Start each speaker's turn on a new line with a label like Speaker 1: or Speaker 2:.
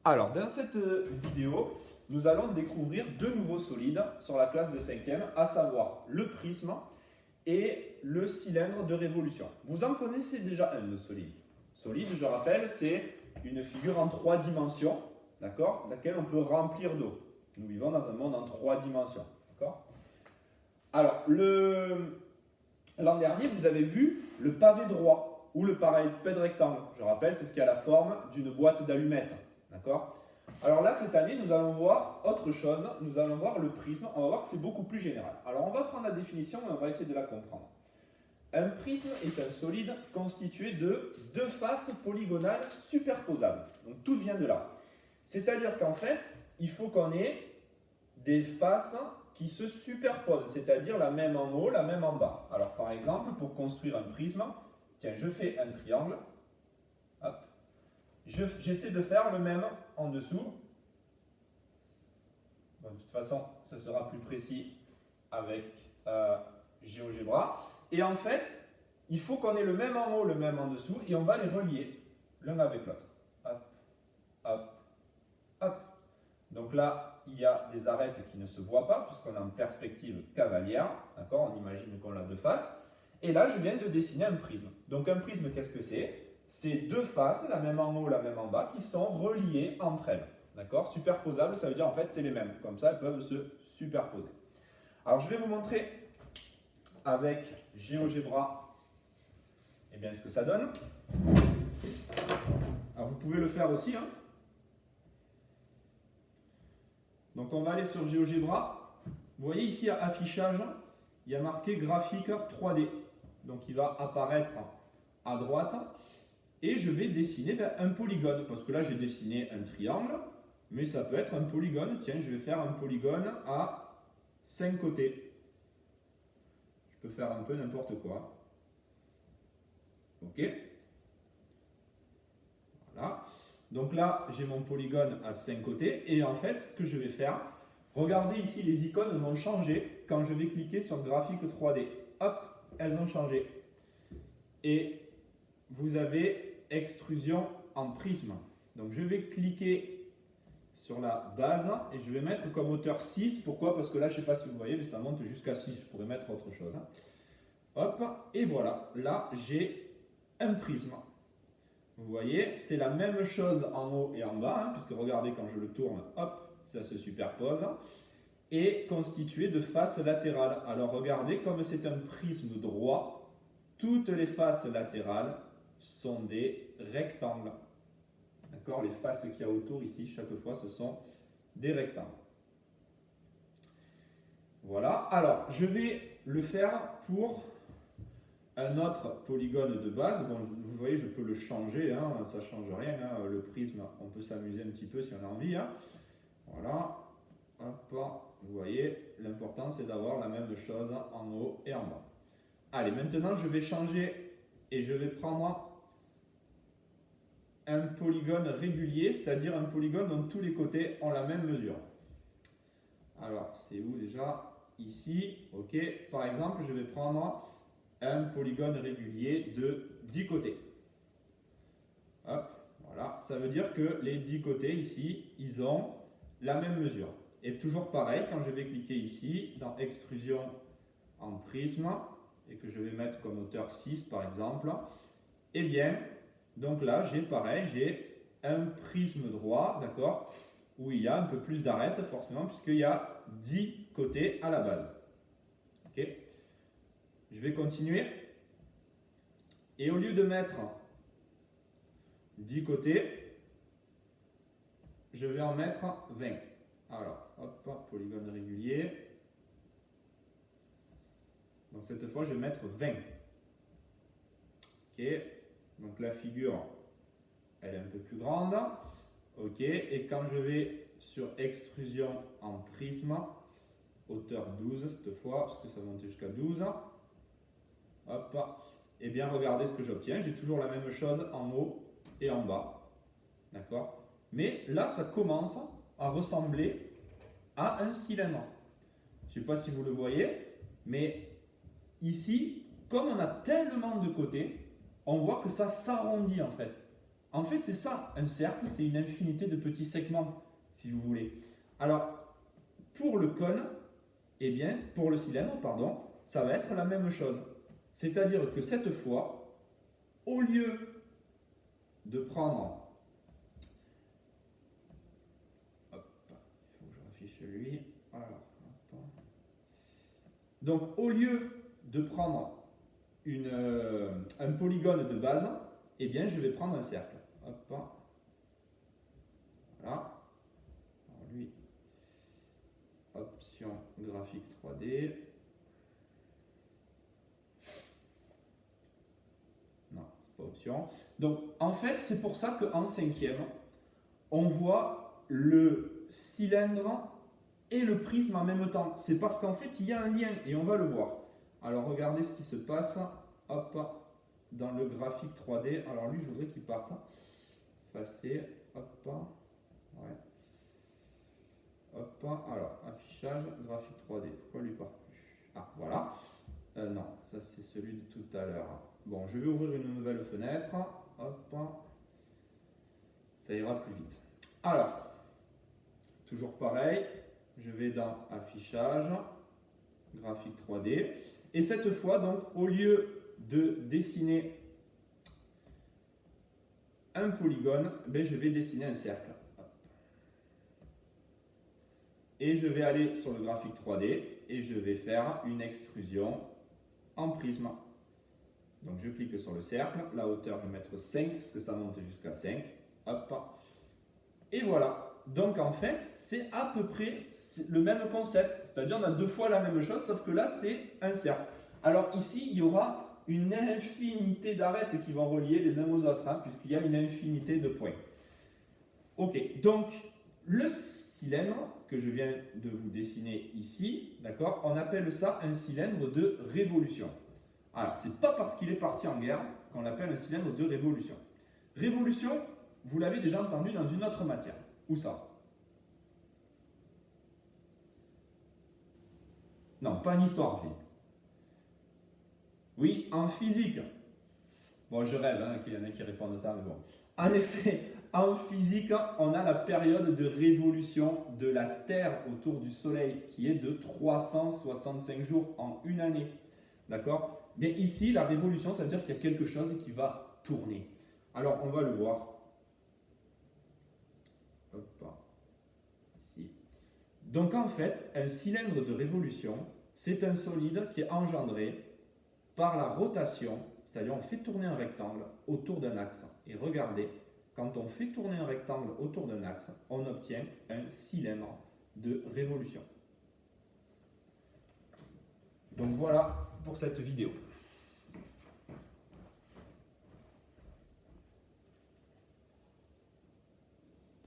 Speaker 1: Alors, dans cette vidéo, nous allons découvrir deux nouveaux solides sur la classe de 5e, à savoir le prisme et le cylindre de révolution. Vous en connaissez déjà un de solide. Solide, je rappelle, c'est une figure en 3 dimensions, d'accord, laquelle on peut remplir d'eau. Nous vivons dans un monde en 3 dimensions, d'accord. Alors, l'an dernier, vous avez vu le pavé droit ou le parallélépipède rectangle. Je rappelle, c'est ce qui a la forme d'une boîte d'allumettes. D'accord? Alors là, cette année, nous allons voir autre chose. Nous allons voir le prisme. On va voir que c'est beaucoup plus général. Alors, on va prendre la définition et on va essayer de la comprendre. Un prisme est un solide constitué de deux faces polygonales superposables. Donc, tout vient de là. C'est-à-dire qu'en fait, il faut qu'on ait des faces qui se superposent, c'est-à-dire la même en haut, la même en bas. Alors, par exemple, pour construire un prisme, tiens, je fais un triangle. Hop. J'essaie de faire le même en dessous. Bon, de toute façon, ce sera plus précis avec GeoGebra. Et en fait, il faut qu'on ait le même en haut, le même en dessous, et on va les relier l'un avec l'autre. Hop, hop, hop. Donc là, il y a des arêtes qui ne se voient pas, puisqu'on est en perspective cavalière. D'accord? On imagine qu'on a deux faces. Et là, je viens de dessiner un prisme. Donc un prisme, qu'est-ce que c'est? C'est deux faces, la même en haut, la même en bas, qui sont reliées entre elles. D'accord? Superposables, ça veut dire en fait c'est les mêmes. Comme ça, elles peuvent se superposer. Alors je vais vous montrer avec GeoGebra ce que ça donne. Alors vous pouvez le faire aussi. Hein. Donc on va aller sur GeoGebra. Vous voyez ici à affichage, il y a marqué graphique 3D. Donc il va apparaître à droite. Et je vais dessiner un polygone, parce que là j'ai dessiné un triangle, mais ça peut être un polygone. Tiens, je vais faire un polygone à 5 côtés. Je peux faire un peu n'importe quoi. Ok. Voilà. Donc là, j'ai mon polygone à 5 côtés, et en fait, ce que je vais faire, regardez ici, les icônes vont changer quand je vais cliquer sur graphique 3D. Hop, elles ont changé. Et vous avez extrusion en prisme. Donc je vais cliquer sur la base et je vais mettre comme hauteur 6. Pourquoi? Parce que là, je ne sais pas si vous voyez, mais ça monte jusqu'à 6. Je pourrais mettre autre chose. Hop, et voilà. Là, j'ai un prisme. Vous voyez, c'est la même chose en haut et en bas, puisque regardez, quand je le tourne, hop, ça se superpose. Et constitué de faces latérales. Alors regardez, comme c'est un prisme droit, toutes les faces latérales sont des rectangles. D'accord? Les faces qu'il y a autour ici, chaque fois, ce sont des rectangles. Voilà. Alors, je vais le faire pour un autre polygone de base. Bon, vous voyez, je peux le changer, hein, ça ne change rien. Hein, le prisme, on peut s'amuser un petit peu si on a envie. Hein. Voilà. Hop, vous voyez, l'important c'est d'avoir la même chose en haut et en bas. Allez, maintenant je vais changer et je vais prendre un polygone régulier, c'est-à-dire un polygone dont tous les côtés ont la même mesure. Alors, c'est où déjà? Ici, ok. Par exemple, je vais prendre un polygone régulier de 10 côtés. Hop, voilà. Ça veut dire que les 10 côtés ici, ils ont la même mesure. Et toujours pareil, quand je vais cliquer ici, dans extrusion en prisme, et que je vais mettre comme hauteur 6 par exemple, eh bien, donc là, j'ai un prisme droit, d'accord, où il y a un peu plus d'arêtes, forcément, puisqu'il y a 10 côtés à la base. Ok. Je vais continuer. Et au lieu de mettre 10 côtés, je vais en mettre 20. Alors, hop, polygone régulier. Donc cette fois, je vais mettre 20. Ok. Donc la figure, elle est un peu plus grande. Ok, et quand je vais sur extrusion en prisme, hauteur 12 cette fois, parce que ça monte jusqu'à 12. Hop, et bien regardez ce que j'obtiens. J'ai toujours la même chose en haut et en bas. D'accord? Mais là, ça commence à ressembler à un cylindre. Je ne sais pas si vous le voyez, mais ici, comme on a tellement de côtés, on voit que ça s'arrondit en fait En fait, c'est ça, un cercle, c'est une infinité de petits segments, si vous voulez. Alors, pour le cône, eh bien, pour le cylindre, pardon, ça va être la même chose. C'est-à-dire que cette fois, au lieu de prendre... Hop, il faut que je affiche lui. Alors, hop. Donc, au lieu de prendre un polygone de base, eh bien, je vais prendre un cercle. Hop. Voilà. Alors, lui, option graphique 3D. Non, c'est pas option. Donc, en fait, c'est pour ça qu'en cinquième, on voit le cylindre et le prisme en même temps. C'est parce qu'en fait, il y a un lien et on va le voir. Alors, regardez ce qui se passe. Hop, dans le graphique 3D. Alors, lui, je voudrais qu'il parte. Effacer. Hop, ouais. Hop, alors, affichage, graphique 3D. Pourquoi lui part plus? Ah, voilà. Non, ça c'est celui de tout à l'heure. Bon, je vais ouvrir une nouvelle fenêtre. Hop, ça ira plus vite. Alors, toujours pareil, je vais dans affichage, graphique 3D. Et cette fois, donc, au lieu de dessiner un polygone, ben, je vais dessiner un cercle. Et je vais aller sur le graphique 3D et je vais faire une extrusion en prisme. Donc je clique sur le cercle, la hauteur je vais mettre 5 parce que ça monte jusqu'à 5. Hop. Et voilà. Donc en fait, c'est à peu près le même concept. C'est-à-dire on a deux fois la même chose, sauf que là c'est un cercle. Alors ici, il y aura une infinité d'arêtes qui vont relier les uns aux autres, hein, puisqu'il y a une infinité de points. Ok, donc le cylindre que je viens de vous dessiner ici, d'accord, on appelle ça un cylindre de révolution. Alors, c'est pas parce qu'il est parti en guerre qu'on l'appelle un cylindre de révolution. Révolution, vous l'avez déjà entendu dans une autre matière. Où ça? Non, pas en histoire. Oui, en physique. Bon, je rêve qu'il y en ait qui répondent à ça, mais bon. En effet, en physique, on a la période de révolution de la Terre autour du Soleil qui est de 365 jours en une année. D'accord? Mais ici, la révolution, ça veut dire qu'il y a quelque chose qui va tourner. Alors, on va le voir. Hop, ici. Donc, en fait, un cylindre de révolution, c'est un solide qui est engendré par la rotation, c'est-à-dire on fait tourner un rectangle autour d'un axe. Et regardez, quand on fait tourner un rectangle autour d'un axe, on obtient un cylindre de révolution. Donc voilà pour cette vidéo.